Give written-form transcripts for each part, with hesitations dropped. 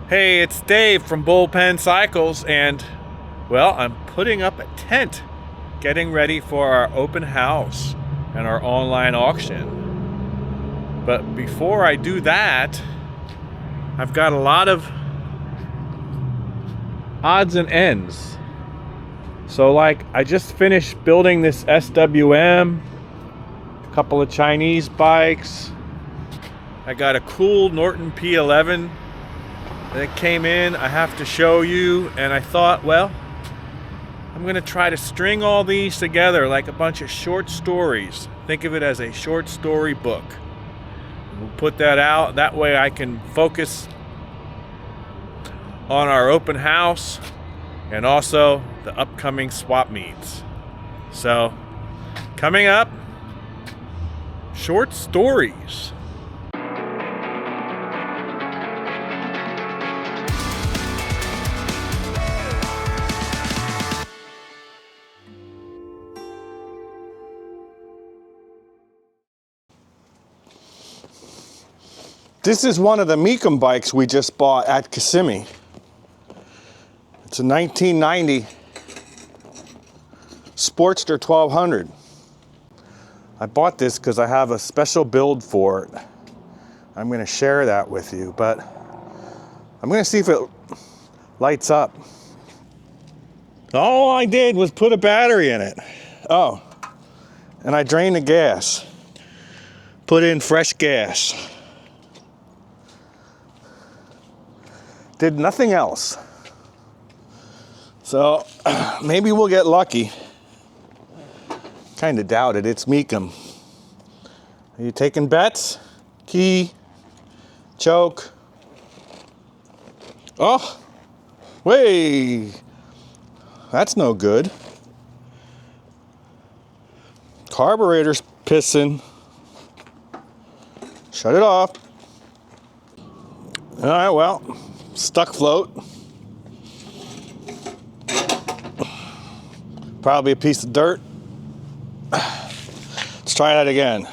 Hey, it's Dave from Bullpen Cycles, and well, I'm putting up a tent, getting ready for our open house and our online auction. But before I do that, I've got a lot of odds and ends. So like, I just finished building this SWM, a couple of Chinese bikes. I got a cool Norton P11 that came in. I have to show you, and I thought, well, I'm gonna try to string all these together like a bunch of short stories. Think of it as a short story book. We'll put that out, that way I can focus on our open house and also the upcoming swap meets. So, coming up, short stories. This is one of the Meekum bikes we just bought at Kissimmee. It's a 1990 Sportster 1200. I bought this because I have a special build for it. I'm going to share that with you, but I'm going to see if it lights up. All I did was put a battery in it. Oh, and I drained the gas. Put in fresh gas. Did nothing else. So maybe we'll get lucky. Kind of doubt it. It's Meekum. Are you taking bets? Key, choke. Oh, way. That's no good. Carburetor's pissing. Shut it off. All right, well. Stuck float. Probably a piece of dirt. Let's try that again.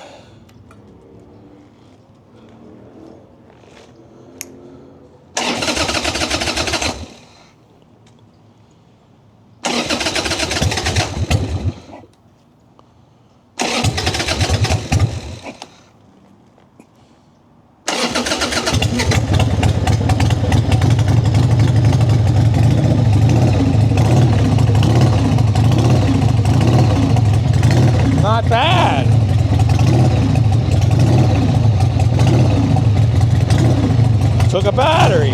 Not bad. Took a battery.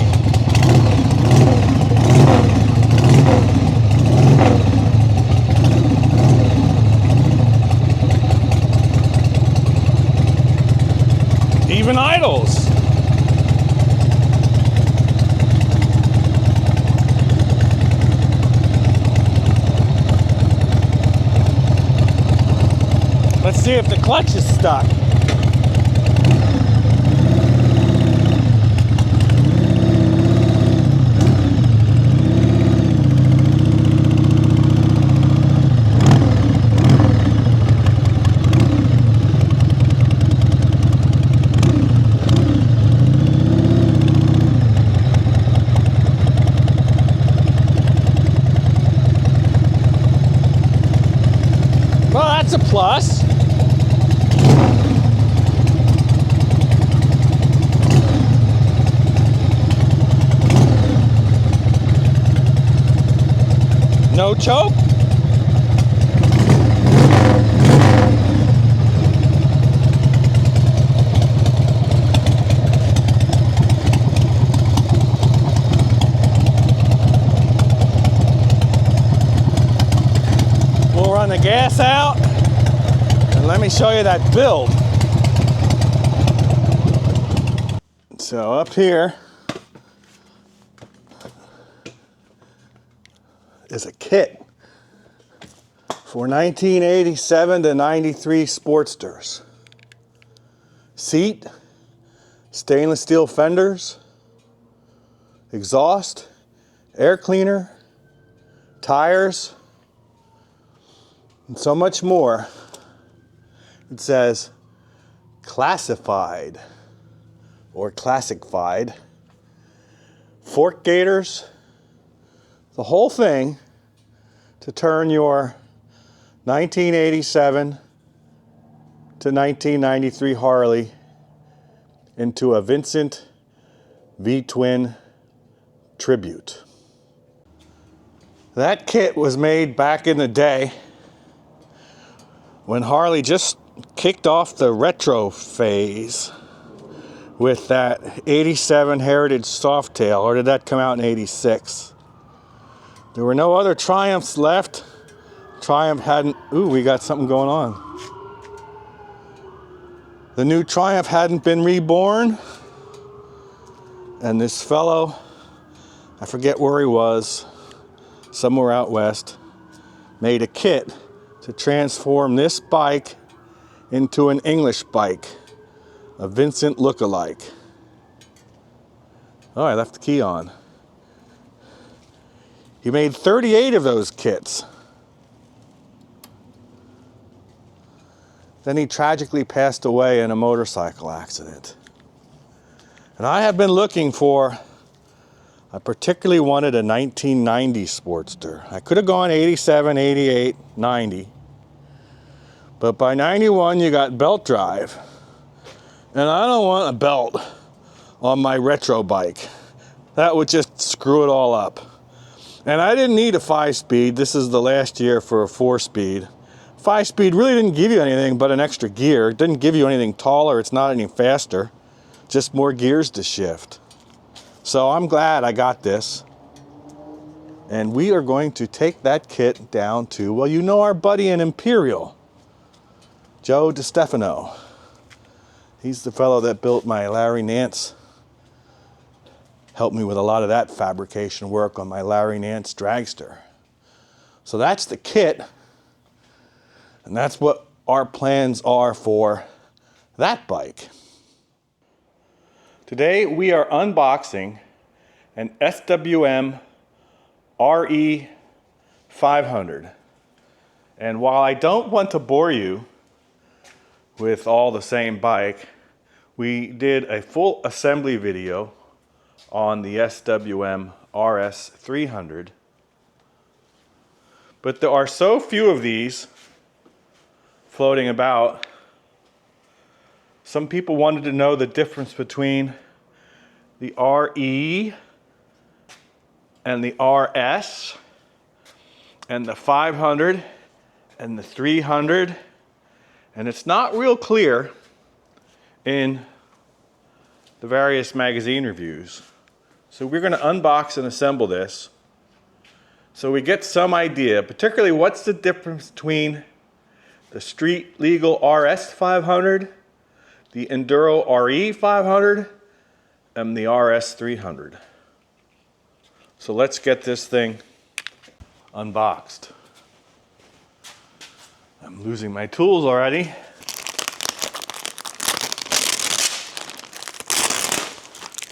Even idles. Let's see if the clutch is stuck. Well, that's a plus. No choke? We'll run the gas out and let me show you that build. So up here is a kit for 1987 to 93 Sportsters. Seat, stainless steel fenders, exhaust, air cleaner, tires, and so much more. It says classified or classified fork gators, the whole thing to turn your 1987 to 1993 Harley into a Vincent V-twin tribute. That kit was made back in the day when Harley just kicked off the retro phase with that 87 Heritage Softail, or did that come out in 86? There were no other Triumphs left. Triumph hadn't, ooh, we got something going on. The new Triumph hadn't been reborn. And this fellow, I forget where he was, somewhere out west, made a kit to transform this bike into an English bike, a Vincent look-alike. Oh, I left the key on. He made 38 of those kits. Then he tragically passed away in a motorcycle accident. And I have been looking for, I particularly wanted a 1990 Sportster. I could have gone 87, 88, 90. But by 91, you got belt drive. And I don't want a belt on my retro bike. That would just screw it all up. And I didn't need a 5-speed. This is the last year for a 4-speed. 5-speed really didn't give you anything but an extra gear. It didn't give you anything taller. It's not any faster. Just more gears to shift. So I'm glad I got this. And we are going to take that kit down to, well, you know our buddy in Imperial, Joe DiStefano. He's the fellow that built my Larry Nance. Helped me with a lot of that fabrication work on my Larry Nance dragster. So that's the kit. And that's what our plans are for that bike. Today we are unboxing an SWM RE 500. And while I don't want to bore you with all the same bike, we did a full assembly video on the SWM RS 300. But there are so few of these floating about. Some people wanted to know the difference between the RE and the RS and the 500 and the 300. And it's not real clear in the various magazine reviews. So we're going to unbox and assemble this so we get some idea, particularly what's the difference between the street legal RS 500, the Enduro RE 500, and the RS 300. So let's get this thing unboxed. I'm losing my tools already.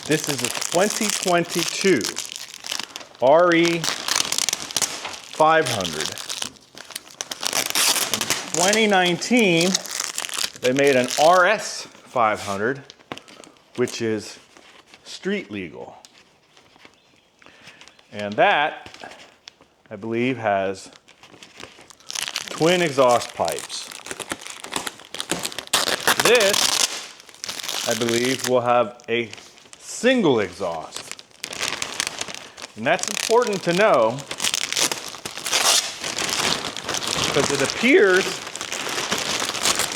This is a 2022 RE 500. In 2019, they made an RS 500, which is street legal. And that, I believe, has twin exhaust pipes. This, I believe, will have a single exhaust. And that's important to know because it appears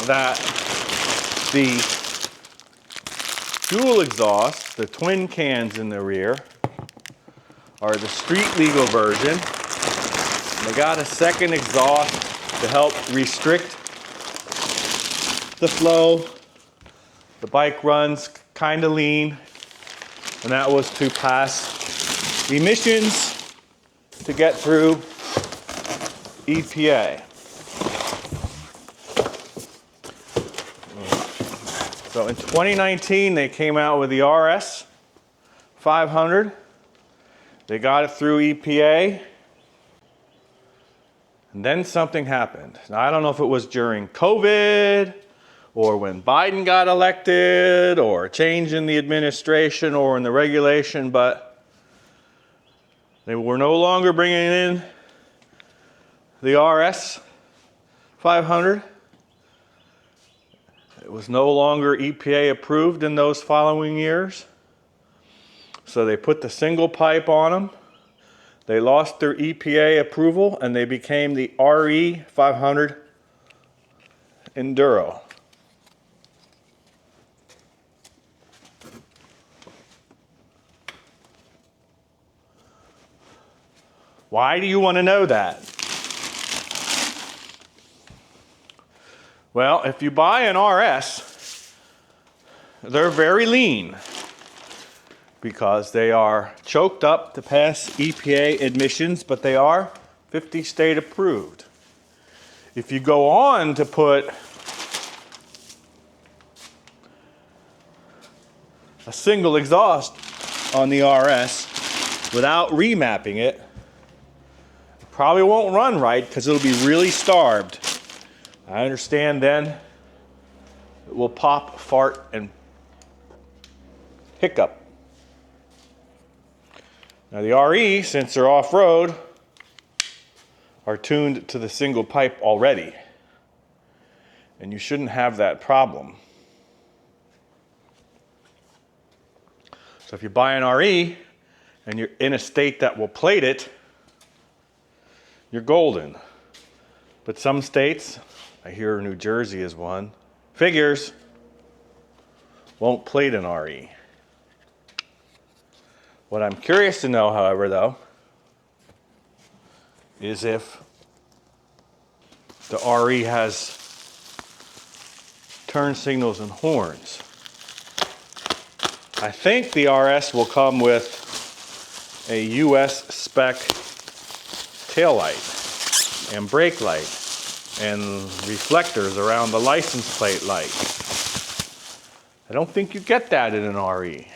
that the dual exhaust, the twin cans in the rear, are the street legal version. And they got a second exhaust to help restrict the flow. The bike runs kind of lean, and that was to pass emissions to get through EPA. So in 2019, they came out with the RS 500. They got it through EPA. And then something happened. Now, I don't know if it was during COVID, or when Biden got elected, or a change in the administration or in the regulation, but They were no longer bringing in the RS 500. It was no longer EPA approved in those following years. So they put the single pipe on them. They lost their EPA approval and they became the RE 500 Enduro. Why do you want to know that? Well, if you buy an RS, they're very lean because they are choked up to pass EPA admissions, but they are 50 state approved. If you go on to put a single exhaust on the RS without remapping it, probably won't run right because it'll be really starved. I understand then it will pop, fart, and hiccup. Now the RE, since they're off-road, are tuned to the single pipe already. And you shouldn't have that problem. So if you buy an RE and you're in a state that will plate it, you're golden. But some states, I hear New Jersey is one, figures, won't plate an RE. What I'm curious to know, however, though, is if the RE has turn signals and horns. I think the RS will come with a US spec taillight and brake light and reflectors around the license plate light. I don't think you get that in an RE.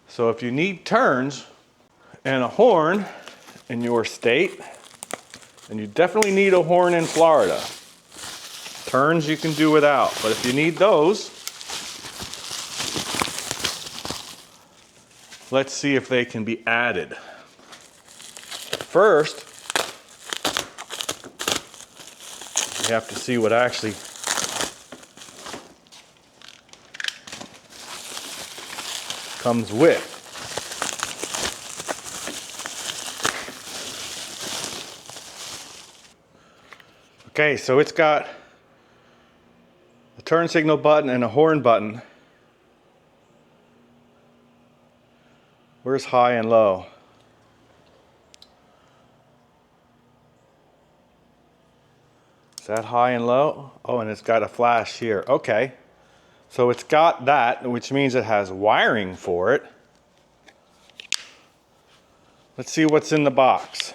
So if you need turns and a horn in your state, and you definitely need a horn in Florida. Turns you can do without, but if you need those, let's see if they can be added. First, you have to see what actually comes with. Okay, so it's got a turn signal button and a horn button. Where's high and low? Is that high and low? Oh, and it's got a flash here. Okay. So it's got that, which means it has wiring for it. Let's see what's in the box.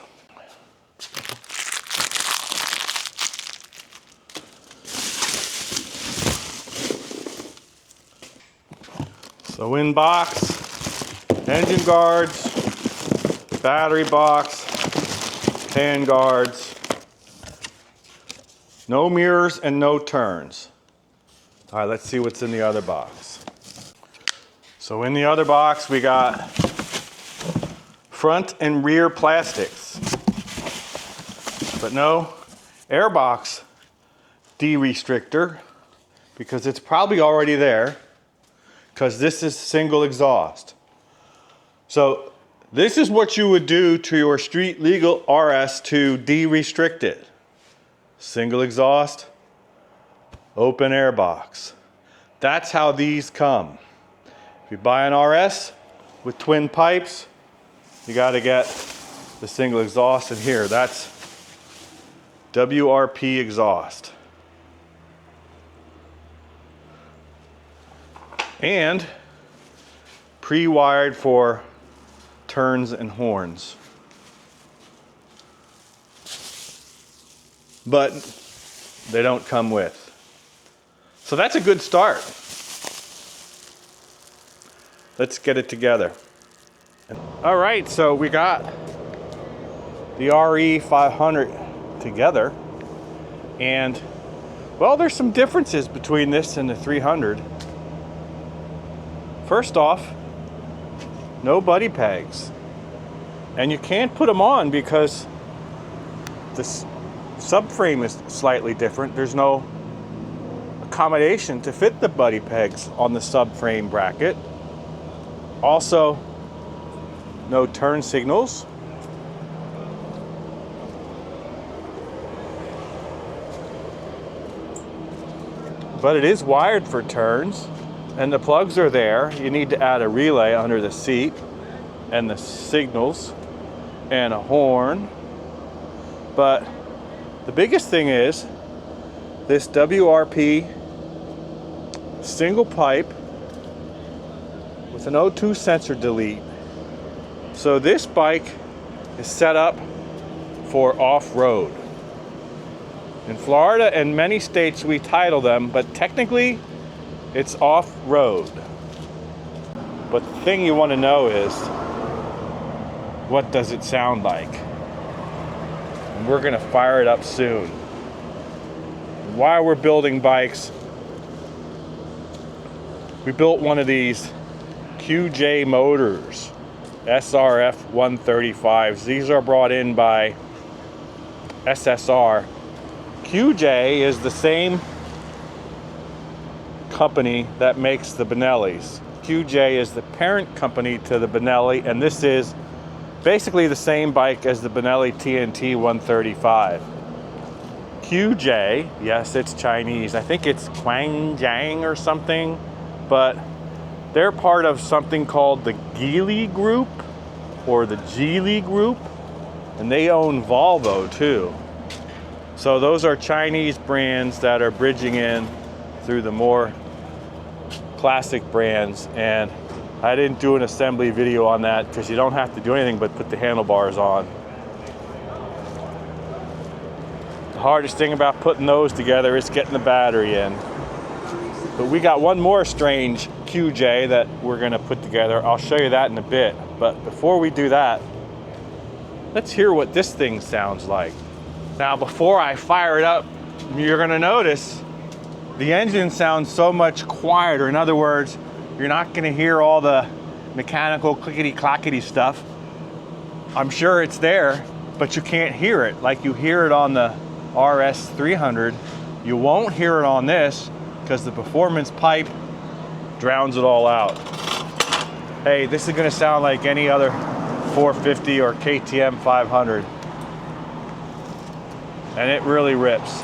So in box, engine guards, battery box, hand guards, no mirrors and no turns. All right, let's see what's in the other box. So in the other box, we got front and rear plastics, but no airbox de-restrictor because it's probably already there because this is single exhaust. So this is what you would do to your street legal RS to de-restrict it. Single exhaust, open air box. That's how these come. If you buy an RS with twin pipes, you got to get the single exhaust in here. That's WRP exhaust. And pre-wired for turns and horns. But they don't come with. So that's a good start. Let's get it together. All right, so we got the RE 500 together. And, well, there's some differences between this and the 300. First off, no buddy pegs. And you can't put them on because the subframe is slightly different. There's no accommodation to fit the buddy pegs on the subframe bracket. Also, no turn signals. But it is wired for turns, and the plugs are there. You need to add a relay under the seat, and the signals, and a horn. But the biggest thing is this WRP single pipe with an O2 sensor delete. So this bike is set up for off-road. In Florida and many states we title them, but technically it's off-road. But the thing you want to know is, what does it sound like? And we're gonna fire it up soon. While we're building bikes, we built one of these QJ motors, SRF 135s. These are brought in by SSR. QJ is the same company that makes the Benellis. QJ is the parent company to the Benelli, and this is basically the same bike as the Benelli TNT 135. QJ, yes, it's Chinese. I think it's Quanjiang or something, but they're part of something called the Geely Group or the Geely Group, and they own Volvo too. So those are Chinese brands that are bridging in through the more classic brands, and I didn't do an assembly video on that because you don't have to do anything but put the handlebars on. The hardest thing about putting those together is getting the battery in. But we got one more strange QJ that we're gonna put together. I'll show you that in a bit. But before we do that, let's hear what this thing sounds like. Now, before I fire it up, you're gonna notice the engine sounds so much quieter. In other words, you're not gonna hear all the mechanical clickety-clackety stuff. I'm sure it's there, but you can't hear it like you hear it on the RS 300. You won't hear it on this because the performance pipe drowns it all out. Hey, this is gonna sound like any other 450 or KTM 500. And it really rips.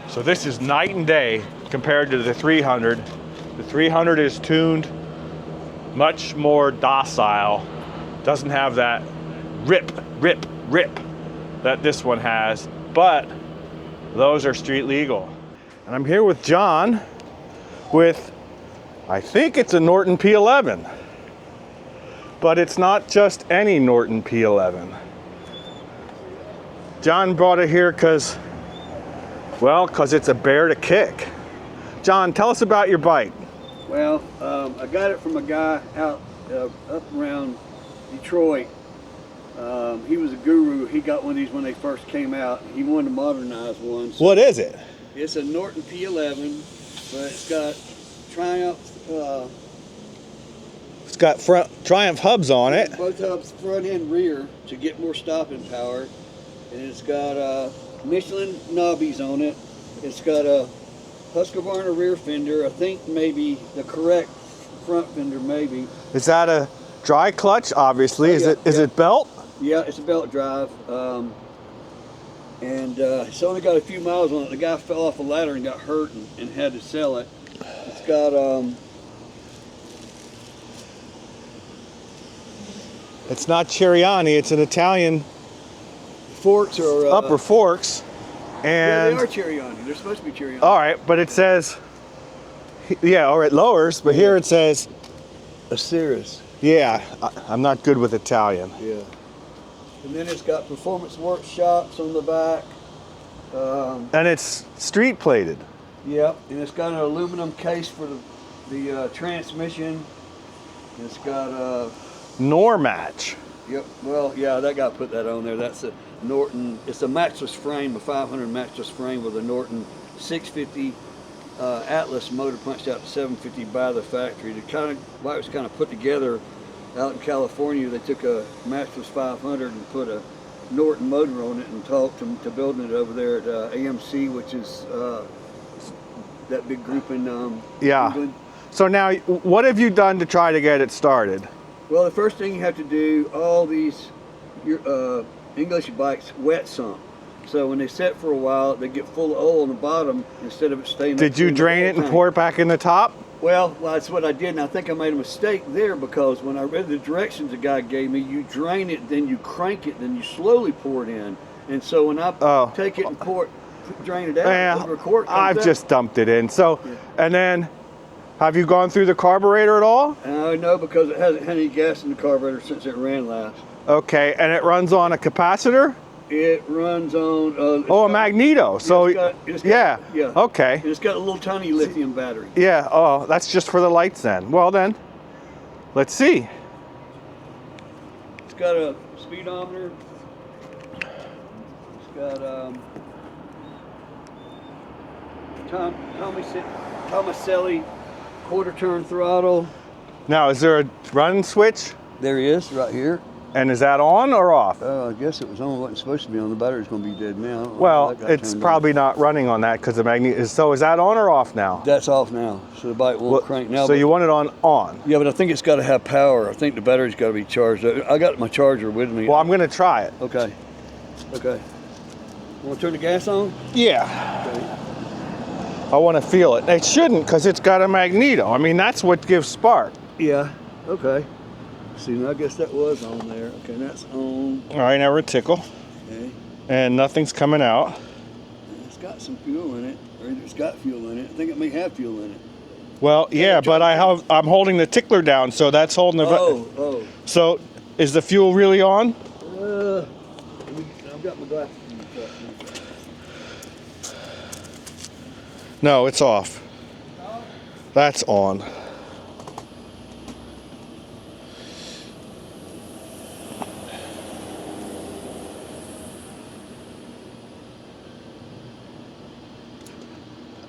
So this is night and day compared to the 300. The 300 is tuned much more docile. Doesn't have that rip that this one has, but those are street legal. And I'm here with John with, I think it's a Norton P11, but it's not just any Norton P11. John brought it here because it's a bear to kick. John, tell us about your bike. Well, I got it from a guy out up around Detroit. He was a guru. He got one of these when they first came out. He wanted to modernize one. So What is it? it's a Norton P11, but it's got Triumph. It's got front Triumph hubs on it. Both hubs, front and rear, to get more stopping power. And it's got Michelin knobbies on it. It's got a Husqvarna rear fender. I think maybe the correct front fender, maybe. Is that a dry clutch? Obviously, is yeah. it belt? Yeah, it's a belt drive, and it's only got a few miles on it. The guy fell off a ladder and got hurt and had to sell it. It's got It's not Ceriani. It's an Italian forks or upper forks, yeah, and they are Ceriani. They're supposed to be Ceriani. all right, but it says, yeah, or it lowers, but here it says Asiris. Yeah, I'm not good with Italian. Yeah. And then it's got performance workshops on the back. And it's street plated. Yep. And it's got an aluminum case for the transmission. It's got Normatch. yep. Well, yeah, that guy put that on there. That's a Norton. It's a matchless frame, a 500 matchless frame with a Norton 650 Atlas motor punched out to 750 by the factory. The kind of why it was kind of put together out in California. They took a matchless 500 and put a Norton motor on it and talked to building it over there at AMC, which is that big group in Yeah. England. So now, what have you done to try to get it started? Well, the first thing you have to do, all these English bikes wet sump. So when they set for a while, they get full of oil on the bottom instead of it staying. Did you drain it and pour it back in the top? Well, that's what I did, and I think I made a mistake there because when I read the directions the guy gave me, you drain it, then you crank it, then you slowly pour it in. And so when I take it and drain it out, I've just dumped it in. So, and then, have you gone through the carburetor at all? No, because it hasn't had any gas in the carburetor since it ran last. Okay, and it runs on a capacitor? It runs on... a magneto. So, yeah. Okay. It's got a little tiny lithium battery. Yeah, oh, that's just for the lights then. Well then, let's see. It's got a speedometer. It's got Tomaselli quarter turn throttle. Now, is there a run switch? There he is, right here. And is that on or off? I guess it was on. It wasn't supposed to be on. The battery's going to be dead now. Well, it's probably not running on that because the magnet. So is that on or off now? That's off now. So the bike won't crank now. So you want it on? Yeah, but I think it's got to have power. I think the battery's got to be charged. I got my charger with me. Well, I'm going to try it. Okay. Okay. Want to turn the gas on? Yeah. Okay. I want to feel it. It shouldn't because it's got a magneto. I mean, that's what gives spark. Yeah. Okay. See, I guess that was on there. Okay, that's on. All right, now we're tickle. Okay. And nothing's coming out. It's got some fuel in it, or it's got fuel in it. I think it may have fuel in it. Well, yeah, but I'm holding the tickler down, so that's holding the. Oh. So, is the fuel really on? I've got my glasses. No, it's off. That's on.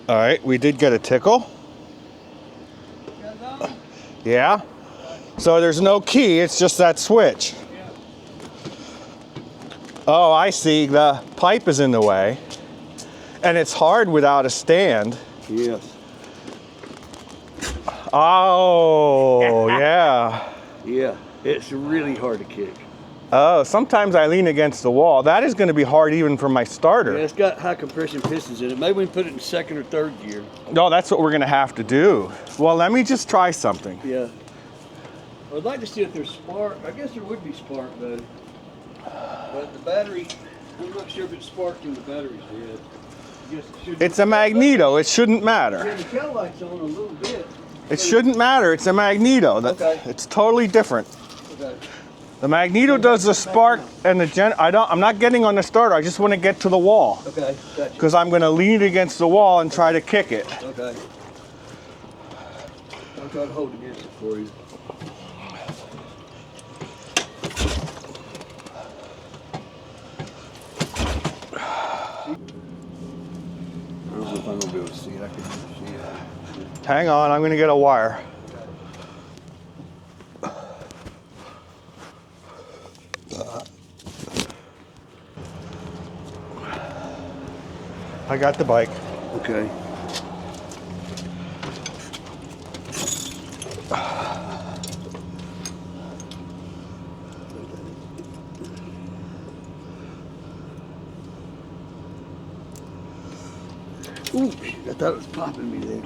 All right, we did get a tickle. Yeah. So there's no key, it's just that switch. Oh, I see, the pipe is in the way. And it's hard without a stand. Yes. Oh, yeah. Yeah, it's really hard to kick. Oh, sometimes I lean against the wall. That is going to be hard even for my starter. Yeah, it's got high compression pistons in it. Maybe we can put it in second or third gear. No, that's what we're going to have to do. Well, let me just try something. Yeah. I'd like to see if there's spark. I guess there would be spark though. But the battery, I'm not sure if it's sparked in the battery's dead. I guess it should. It's a magneto. It shouldn't matter. Yeah, the tail light's on a little bit. It shouldn't matter. It's a magneto. Okay. It's totally different. Okay. The magneto does the spark and the I'm not getting on the starter. I just want to get to the wall. Okay. Gotcha. Because I'm going to lean against the wall and try to kick it. Okay. I'll try to hold against it for you. I don't know if I'm going to be able to see it. I can see it. Hang on, I'm going to get a wire. I got the bike. Okay. Ooh, I thought it was popping me there.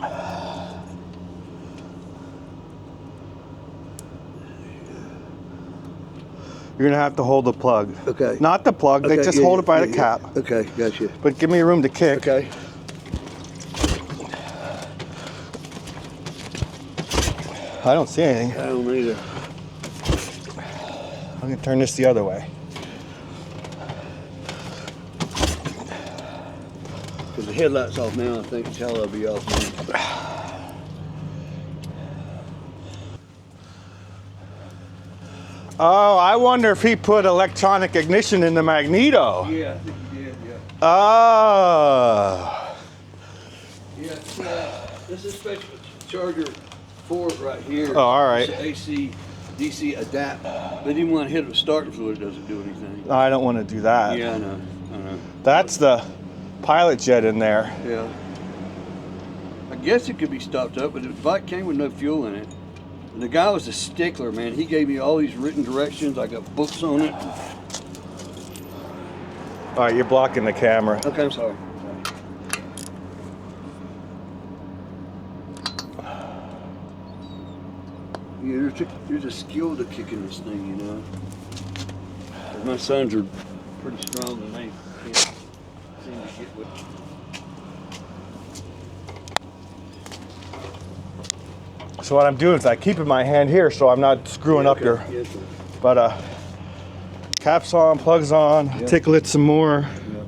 You're gonna have to hold the plug. Okay. Not the plug, they just hold it by the cap. Okay, gotcha. But give me room to kick. Okay. I don't see anything. I don't either. I'm gonna turn this the other way. Because the headlight's off now, I think the tail will be off now. Oh, I wonder if he put electronic ignition in the magneto. Yeah, I think he did, yeah. Oh. Yeah, this is special charger for it right here. Oh, all right. It's an AC, DC adapt. But he didn't want to hit it with starting fluid, it doesn't do anything. I don't want to do that. Yeah, I know. That's the pilot jet in there. Yeah. I guess it could be stopped up, but the bike came with no fuel in it. And the guy was a stickler, man. He gave me all these written directions. I got books on it. All right, you're blocking the camera. Okay, I'm sorry. Yeah, there's a skill to kicking this thing, you know. My sons are pretty strong and they can't seem to get with it. So what I'm doing is I keep in my hand here so I'm not screwing up your. Yes, sir. But caps on, plugs on, Yeah. tickle it some more. Yeah.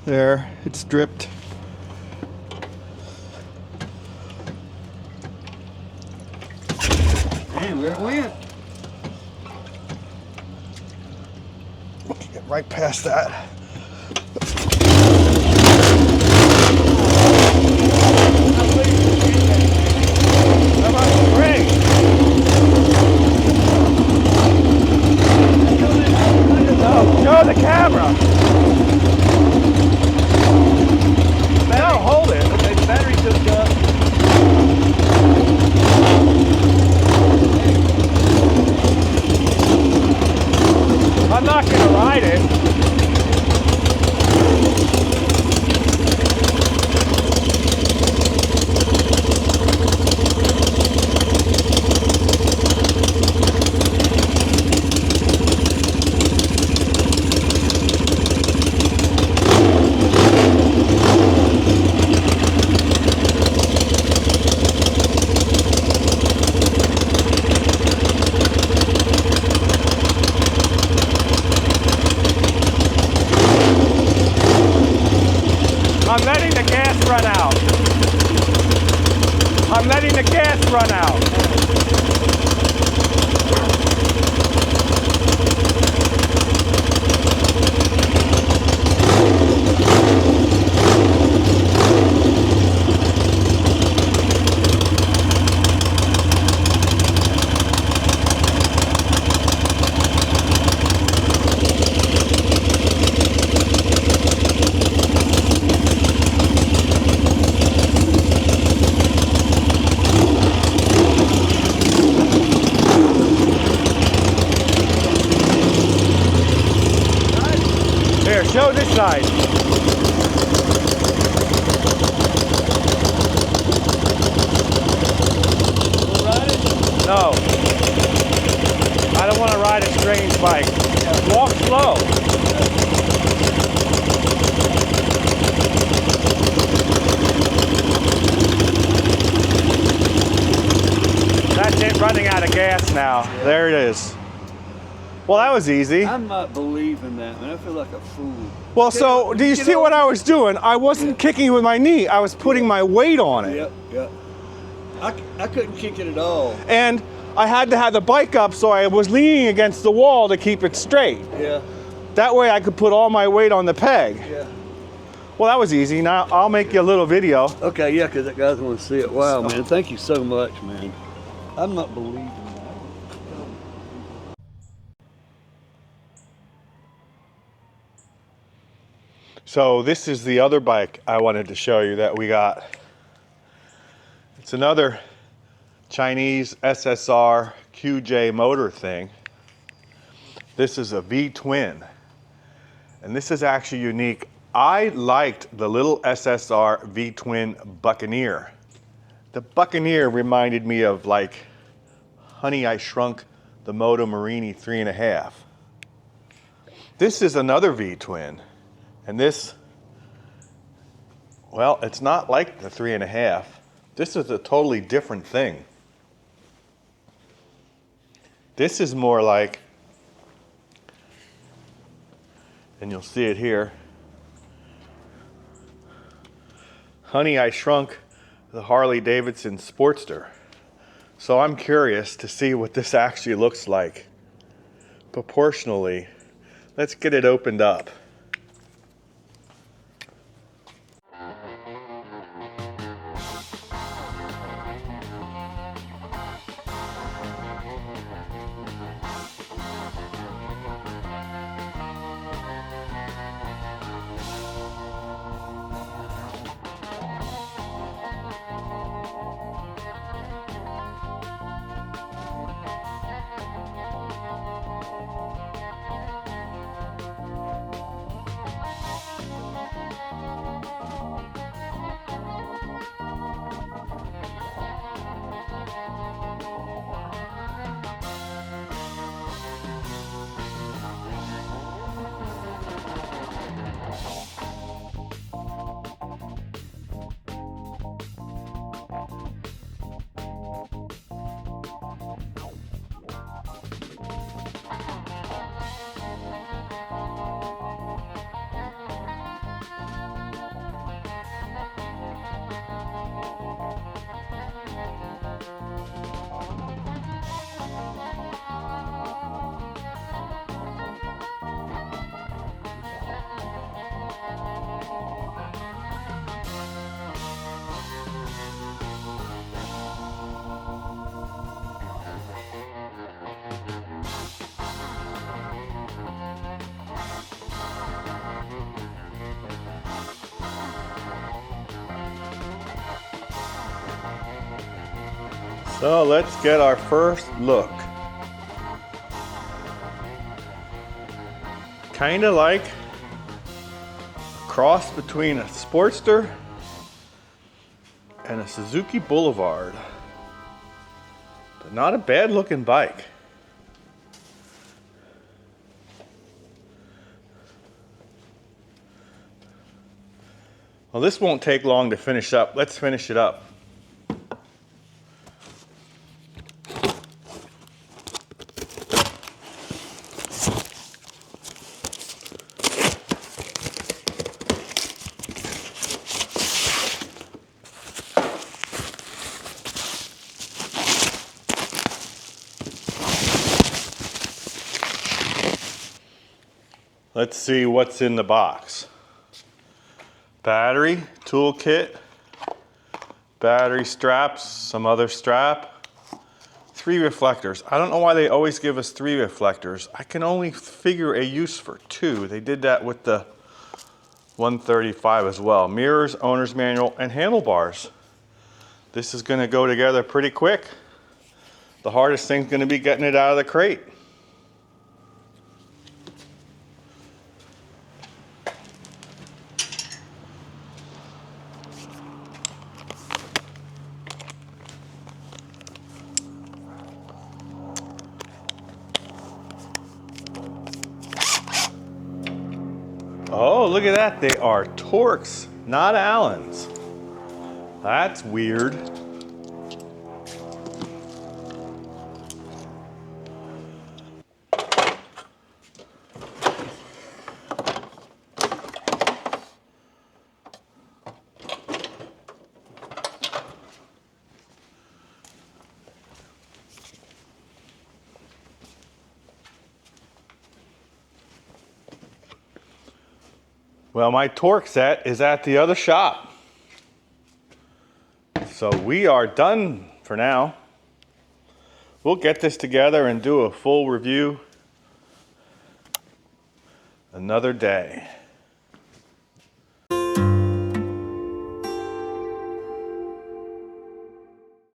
There, it's dripped. Man, where it went? Get right past that. Come on, great. No, show the camera. No, hold it. Okay, the battery's hooked up. I'm not gonna ride it. I'm letting the gas run out. I'm letting the gas run out. Here, show this side. No. I don't want to ride a strange bike. Walk slow. That's it, running out of gas now. There it is. Well, that was easy. I'm not believing that, man. I feel like a fool. Well, so do you see what I was doing? I wasn't kicking with my knee. I was putting my weight on it. Yep, yep. I couldn't kick it at all. And I had to have the bike up, so I was leaning against the wall to keep it straight. Yeah, That way I could put all my weight on the peg. yeah. Well, that was easy. Now I'll make you a little video. Okay, yeah, because that guy's want to see it. Wow, man. Thank you so much, man. I'm not believing that. So this is the other bike I wanted to show you that we got. It's another Chinese SSR QJ motor thing. This is a V-twin. And this is actually unique. I liked the little SSR V-twin Buccaneer. The Buccaneer reminded me of like Honey, I Shrunk the Moto Morini 3.5. This is another V-twin. And this, well, it's not like the 3.5. This is a totally different thing. This is more like, and you'll see it here. Honey, I shrunk the Harley Davidson Sportster. So I'm curious to see what this actually looks like proportionally. Let's get it opened up. So let's get our first look. Kind of like a cross between a Sportster and a Suzuki Boulevard. But not a bad looking bike. Well, this won't take long to finish up. Let's finish it up. Let's see what's in the box. Battery, toolkit, battery straps, some other strap, 3 reflectors. I don't know why they always give us 3 reflectors. I can only figure a use for 2. They did that with the 135 as well. Mirrors, owner's manual, and handlebars. This is gonna go together pretty quick. The hardest thing's gonna be getting it out of the crate. Oh, look at that. They are Torx, not Allens. That's weird. Well, my torque set is at the other shop. So we are done for now. We'll get this together and do a full review another day.